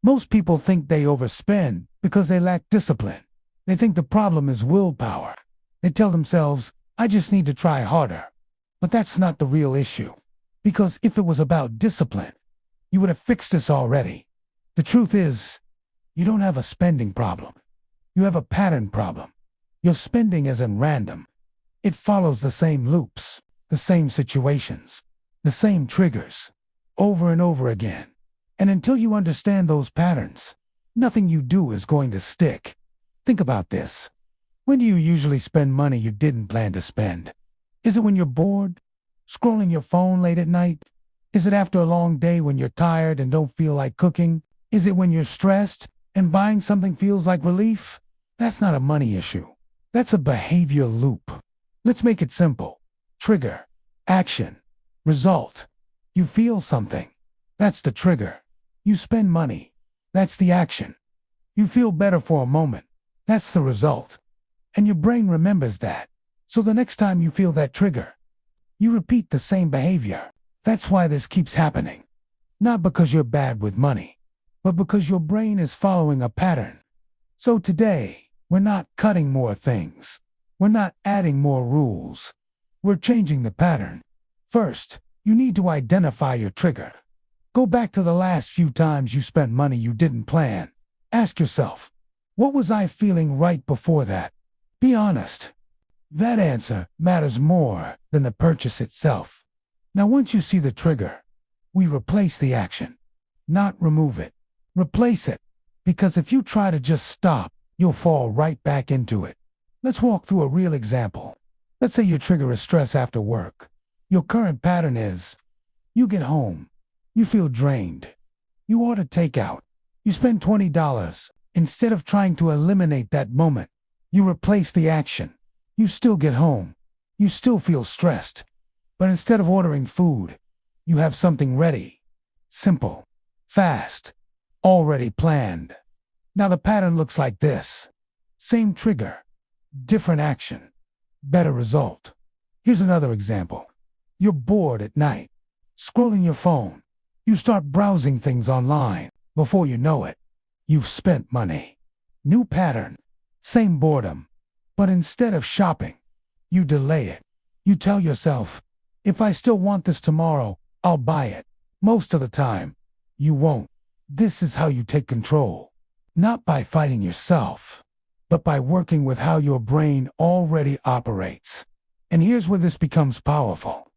Most people think they overspend because they lack discipline. They think the problem is willpower. They tell themselves, I just need to try harder. But that's not the real issue. Because if it was about discipline, you would have fixed this already. The truth is, you don't have a spending problem. You have a pattern problem. Your spending isn't random. It follows the same loops, the same situations, the same triggers, over and over again. And until you understand those patterns, nothing you do is going to stick. Think about this. When do you usually spend money you didn't plan to spend? Is it when you're bored? Scrolling your phone late at night? Is it after a long day when you're tired and don't feel like cooking? Is it when you're stressed and buying something feels like relief? That's not a money issue. That's a behavior loop. Let's make it simple. Trigger, action, result. You feel something. That's the trigger. You spend money. That's the action. You feel better for a moment. That's the result. And your brain remembers that. So the next time you feel that trigger, you repeat the same behavior. That's why this keeps happening. Not because you're bad with money, but because your brain is following a pattern. So today, we're not cutting more things. We're not adding more rules. We're changing the pattern. First, you need to identify your trigger. Go back to the last few times you spent money you didn't plan. Ask yourself, what was I feeling right before that? Be honest. That answer matters more than the purchase itself. Now, once you see the trigger, we replace the action, not remove it. Replace it, because if you try to just stop, you'll fall right back into it. Let's walk through a real example. Let's say your trigger is stress after work. Your current pattern is, you get home, you feel drained. You order takeout. You spend $20. Instead of trying to eliminate that moment, you replace the action. You still get home. You still feel stressed. But instead of ordering food, you have something ready. Simple, fast, already planned. Now the pattern looks like this. Same trigger, different action, better result. Here's another example. You're bored at night, scrolling your phone. You start browsing things online. Before you know it, you've spent money. New pattern, same boredom. But instead of shopping, you delay it. You tell yourself, if I still want this tomorrow, I'll buy it. Most of the time, you won't. This is how you take control. Not by fighting yourself, but by working with how your brain already operates. And here's where this becomes powerful.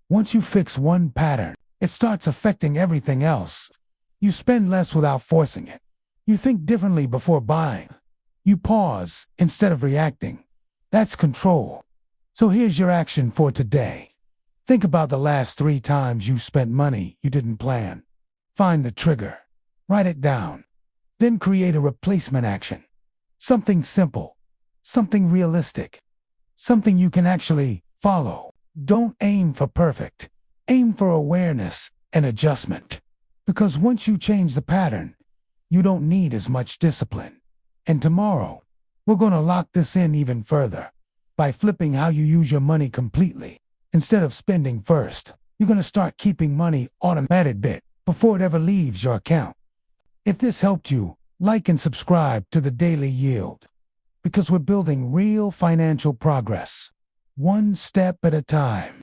Once you fix one pattern, it starts affecting everything else. You spend less without forcing it. You think differently before buying. You pause instead of reacting. That's control. So here's your action for today. Think about the last 3 times you spent money you didn't plan. Find the trigger. Write it down. Then create a replacement action. Something simple. Something realistic. Something you can actually follow. Don't aim for perfect. Aim for awareness and adjustment. Because once you change the pattern, you don't need as much discipline. And tomorrow, we're going to lock this in even further. By flipping how you use your money completely. Instead of spending first, you're going to start keeping money automated bit before it ever leaves your account. If this helped you, like and subscribe to The Daily Yield. Because we're building real financial progress. One step at a time.